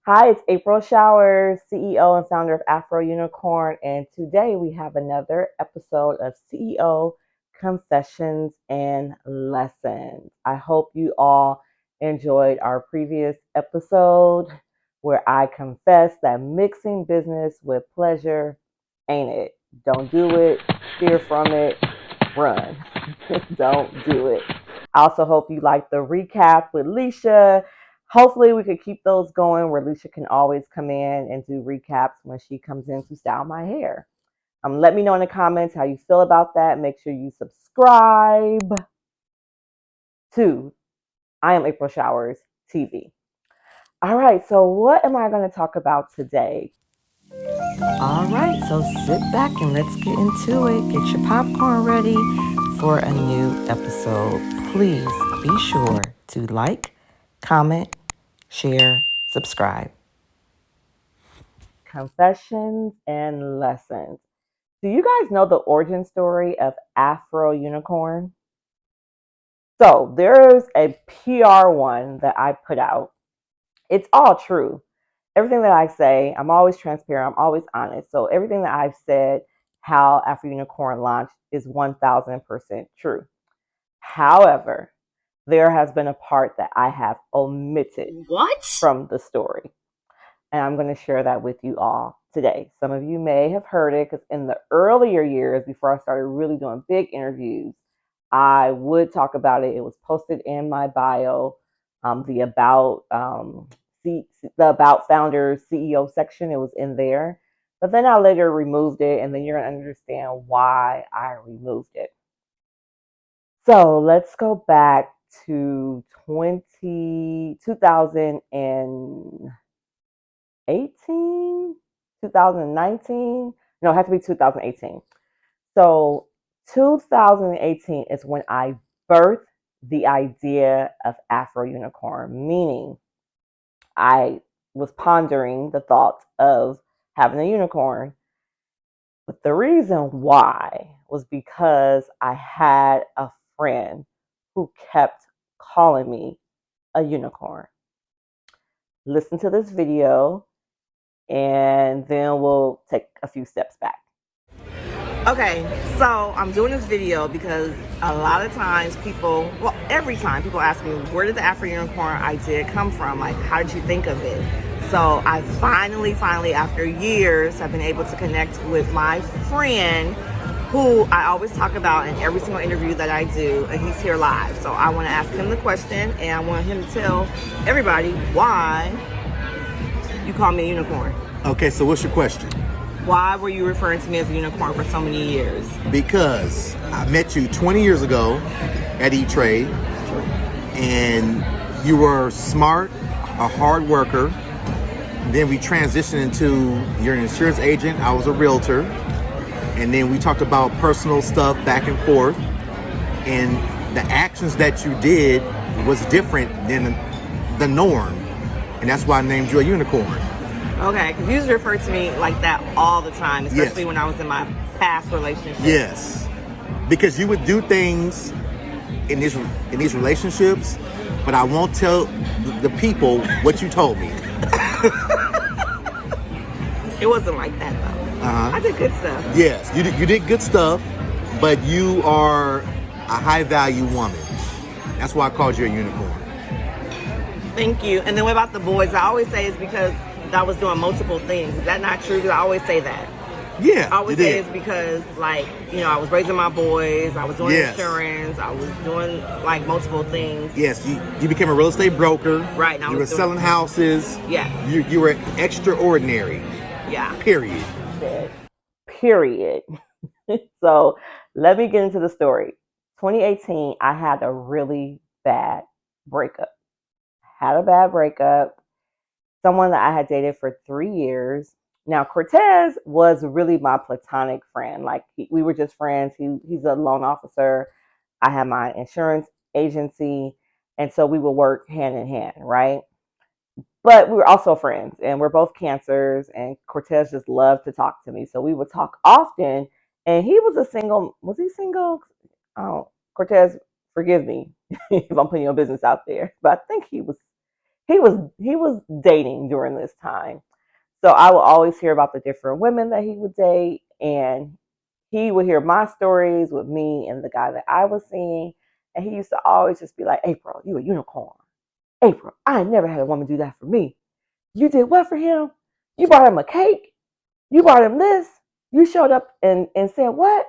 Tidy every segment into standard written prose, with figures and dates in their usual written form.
Hi, it's April Showers, CEO and founder of Afro Unicorn, and today we have another episode of CEO Confessions and Lessons. I hope you all enjoyed our previous episode where I confessed that mixing business with pleasure ain't it. Don't do it, steer from it, run. Don't do it. I also hope you like the recap with Leisha. Hopefully, we could keep those going where Leisha can always come in and do recaps when she comes in to style my hair. Let me know in the comments how you feel about that. Make sure you subscribe to I Am April Showers TV. All right, so what am I going to talk about today? All right, so sit back and let's get into it. Get your popcorn ready for a new episode. Please be sure to like, comment, share, subscribe. Confessions and Lessons. Do you guys know the origin story of Afro Unicorn? So there's a PR one that I put out. It's all true. Everything that I say, I'm always transparent. I'm always honest. So everything that I've said, how Afro Unicorn launched, is 1000% true. However, there has been a part that I have omitted from the story. And I'm going to share that with you all today. Some of you may have heard it because in the earlier years, before I started really doing big interviews, I would talk about it. It was posted in my bio, the about founders CEO section. It was in there, but then I later removed it, and then you're going to understand why I removed it. So let's go back to 2018, 2019. No, it had to be 2018. So 2018 is when I birthed the idea of Afro Unicorn, meaning I was pondering the thought of having a unicorn. But the reason why was because I had a friend who kept calling me a unicorn. Listen to this video and then we'll take a few steps back. Okay, so I'm doing this video because a lot of times every time people ask me, where did the Afro Unicorn idea come from? Like, how did you think of it? So I finally, after years, have been able to connect with my friend who I always talk about in every single interview that I do, and he's here live. So I want to ask him the question, and I want him to tell everybody why you call me a unicorn. Okay, so what's your question? Why were you referring to me as a unicorn for so many years? Because I met you 20 years ago at E-Trade, and you were smart, a hard worker. Then we transitioned into, you're an insurance agent, I was a realtor. And then we talked about personal stuff back and forth. And the actions that you did was different than the norm. And that's why I named you a unicorn. Okay, because you used to refer to me like that all the time, especially Yes. when I was in my past relationship. Yes, because you would do things in these relationships, but I won't tell the people what you told me. It wasn't like that though. I did good stuff. Yes, you did good stuff, but you are a high value woman. That's why I called you a unicorn. Thank you. And then what about the boys? I always say it's because I was doing multiple things. Is that not true? Because I always say that. Yeah, I always say it's because, I was raising my boys, I was doing insurance, I was doing, multiple things. Yes, you became a real estate broker. Right. You were selling houses. Yeah. You were extraordinary. Yeah. Period. Period. So let me get into the story. 2018, I had a really bad breakup. Someone that I had dated for 3 years. Now, Cortez was really my platonic friend. We were just friends. He's a loan officer. I had my insurance agency. And so we would work hand in hand, right? But we were also friends, and we're both cancers. And Cortez just loved to talk to me. So we would talk often. And he was was he single? Oh, Cortez, forgive me if I'm putting your business out there. But I think he was he was dating during this time. So I would always hear about the different women that he would date, and he would hear my stories with me and the guy that I was seeing, and he used to always just be like, "April, you a unicorn. April, I ain't never had a woman do that for me. You did what for him? You bought him a cake. You bought him this. You showed up and said what?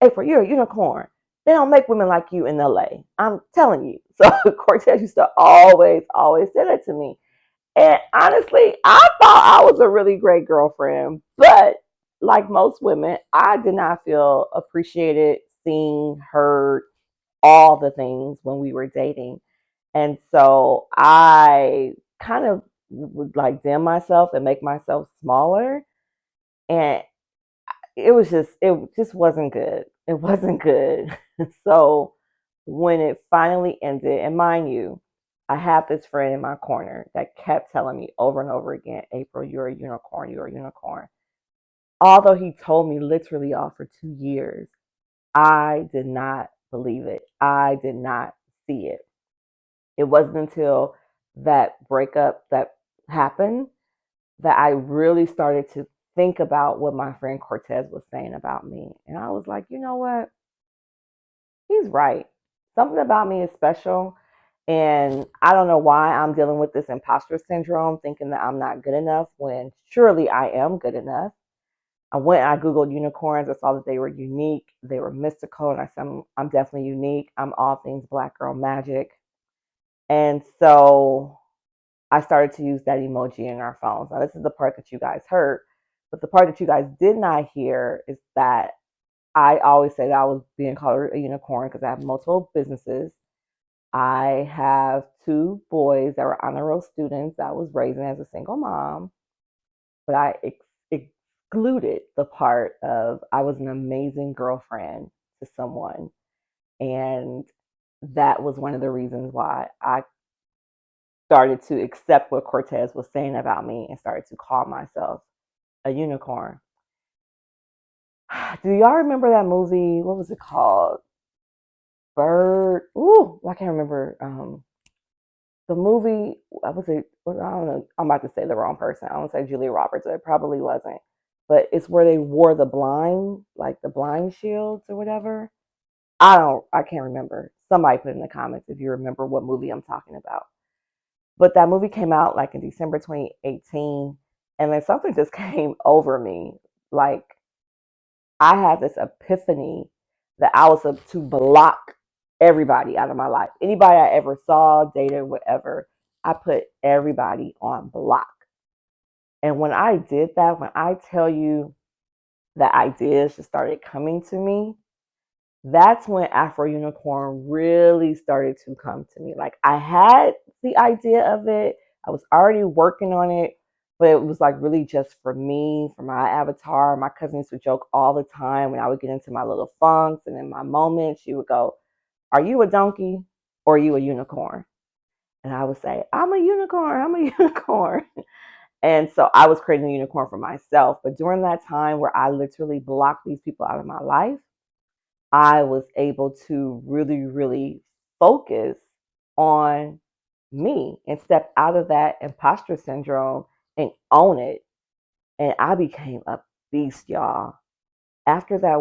April, you're a unicorn. They don't make women like you in LA. I'm telling you." So Cortez used to always say that to me. And honestly, I thought I was a really great girlfriend, but like most women, I did not feel appreciated, seen, heard, all the things when we were dating. And so I kind of would like dim myself and make myself smaller. And it just wasn't good. It wasn't good. So when it finally ended, and mind you, I have this friend in my corner that kept telling me over and over again, April, you're a unicorn, you're a unicorn. Although he told me literally off for 2 years, I did not believe it. I did not see it. It wasn't until that breakup that happened that I really started to think about what my friend Cortez was saying about me. And I was like, you know what? He's right. Something about me is special. And I don't know why I'm dealing with this imposter syndrome, thinking that I'm not good enough when surely I am good enough. I went and I Googled unicorns. I saw that they were unique, they were mystical. And I said, I'm definitely unique. I'm all things black girl magic. And so I started to use that emoji in our phones. Now, this is the part that you guys heard, but the part that you guys did not hear is that I always say that I was being called a unicorn because I have multiple businesses. I have two boys that were honor roll students that I was raising as a single mom, but I excluded the part of I was an amazing girlfriend to someone. And that was one of the reasons why I started to accept what Cortez was saying about me and started to call myself a unicorn. Do y'all remember that movie? What was it called? Bird. Ooh, I can't remember. The movie. I was it. I don't know. I'm about to say the wrong person. I don't say Julia Roberts. It probably wasn't. But it's where they wore the blind, like the blind shields or whatever. I don't. I can't remember. Somebody put in the comments if you remember what movie I'm talking about. But that movie came out like in December 2018, and then something just came over me. Like I had this epiphany that I was to block everybody out of my life. Anybody I ever saw, dated, whatever, I put everybody on block. And when I did that, when I tell you that ideas just started coming to me, that's when Afro Unicorn really started to come to me. Like I had the idea of it, I was already working on it, but it was like really just for me, for my avatar. My cousin used to joke all the time when I would get into my little funks and in my moments, she would go, "Are you a donkey or are you a unicorn?" And I would say, "I'm a unicorn, I'm a unicorn." And so I was creating a unicorn for myself. But during that time where I literally blocked these people out of my life, I was able to really, really focus on me and step out of that imposter syndrome and own it. And I became a beast, y'all. After that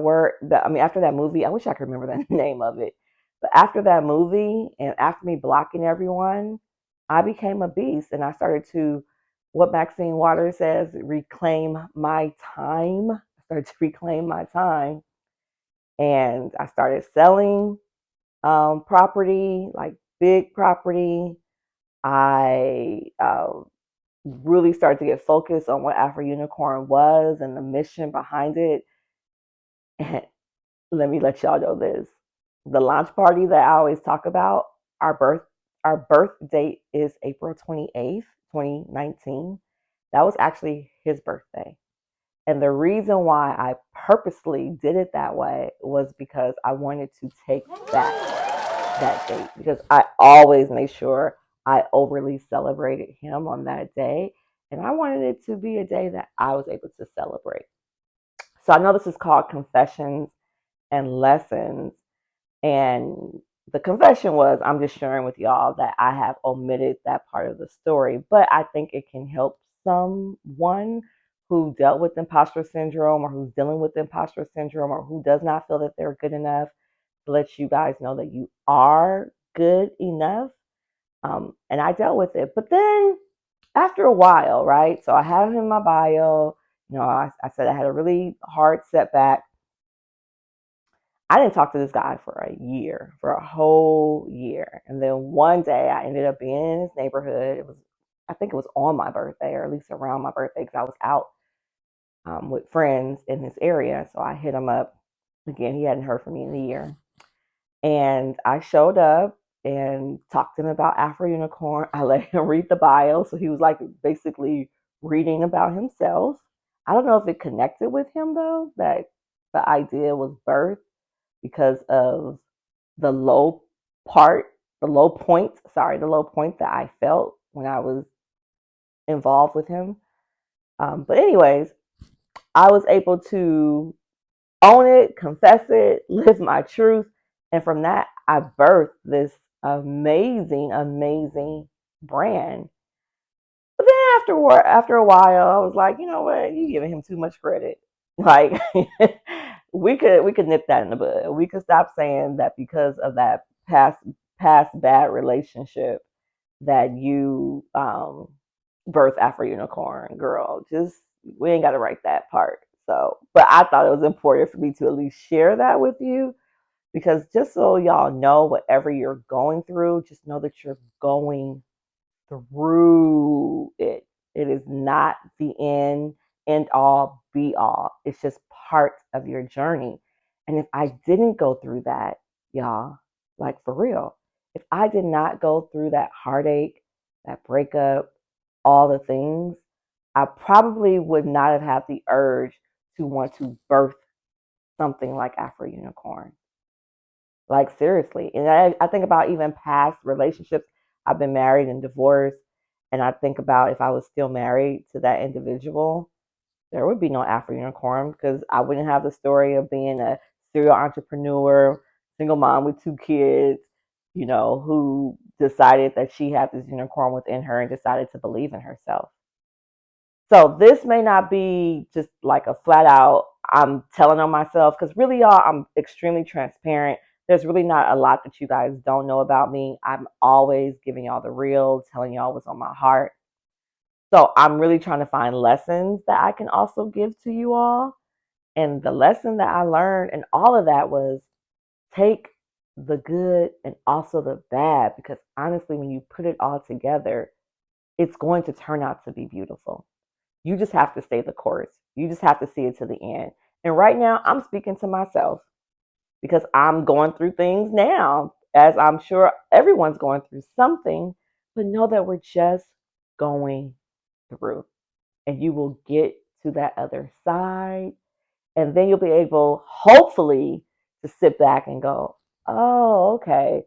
after that movie, I wish I could remember the name of it. But after that movie and after me blocking everyone, I became a beast and I started to, what Maxine Waters says, reclaim my time. I started to reclaim my time and I started selling property, like big property. I really started to get focused on what Afro Unicorn was and the mission behind it. And let me let y'all know this: the launch party that I always talk about, our birth our birth date is April 28th, 2019. That was actually his birthday. And the reason why I purposely did it that way was because I wanted to take back that date because I always made sure I overly celebrated him on that day. And I wanted it to be a day that I was able to celebrate. So I know this is called Confessions and Lessons. And the confession was, I'm just sharing with y'all that I have omitted that part of the story, but I think it can help someone who dealt with imposter syndrome or who's dealing with imposter syndrome or who does not feel that they're good enough to let you guys know that you are good enough. And I dealt with it. But then after a while, right? So I had him in my bio. I said I had a really hard setback. I didn't talk to this guy for a year, for a whole year. And then one day I ended up being in his neighborhood. I think it was on my birthday, or at least around my birthday, because I was out with friends in this area. So I hit him up. Again, he hadn't heard from me in a year. And I showed up and talked to him about Afro Unicorn. I let him read the bio. So he was like basically reading about himself. I don't know if it connected with him though, that the idea was birthed because of the low part, the low point that I felt when I was involved with him. But, anyways, I was able to own it, confess it, live my truth. And from that, I birthed this amazing, amazing brand. But then after a while, I was like, you know what? You're giving him too much credit. Like we could nip that in the bud. We could stop saying that because of that past bad relationship that you birth Afro Unicorn, girl. Just we ain't got to write that part. So, but I thought it was important for me to at least share that with you because just so y'all know, whatever you're going through, just know that you're going through it. It is not the end all, be all. It's just part of your journey. And if I didn't go through that, y'all, like for real, if I did not go through that heartache, that breakup, all the things, I probably would not have had the urge to want to birth something like Afro Unicorn. Like seriously. And I think about even past relationships. I've been married and divorced. And I think about if I was still married to that individual, there would be no Afro Unicorn because I wouldn't have the story of being a serial entrepreneur, single mom with 2 kids, who decided that she had this unicorn within her and decided to believe in herself. So this may not be just like a flat out, I'm telling on myself, because really, y'all, I'm extremely transparent. There's really not a lot that you guys don't know about me. I'm always giving y'all the real, telling y'all what's on my heart. So I'm really trying to find lessons that I can also give to you all. And the lesson that I learned and all of that was take the good and also the bad, because honestly, when you put it all together, it's going to turn out to be beautiful. You just have to stay the course. You just have to see it to the end. And right now, I'm speaking to myself because I'm going through things now, as I'm sure everyone's going through something. But know that we're just going through, and you will get to that other side. And then you'll be able, hopefully, to sit back and go, oh, okay.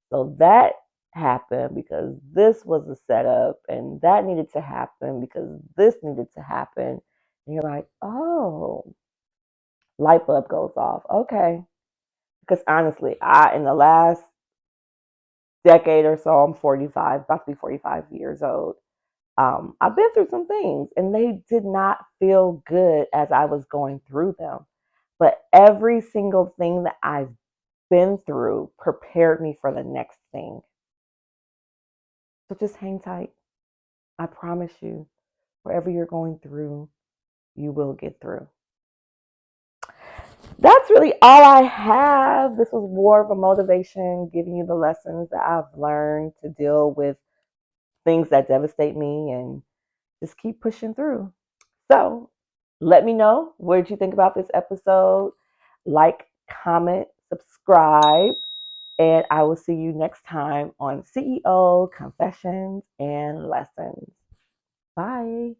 So that happened because this was the setup, and that needed to happen because this needed to happen. And you're like, oh, light bulb goes off. Okay. Because honestly, in the last decade or so, I'm 45, about to be 45 years old. I've been through some things and they did not feel good as I was going through them. But every single thing that I've been through prepared me for the next thing. So just hang tight. I promise you, whatever you're going through, you will get through. That's really all I have. This was more of a motivation, giving you the lessons that I've learned to deal with things that devastate me and just keep pushing through. So let me know what did you think about this episode. Like, comment, subscribe, and I will see you next time on CEO Confessions and Lessons. Bye.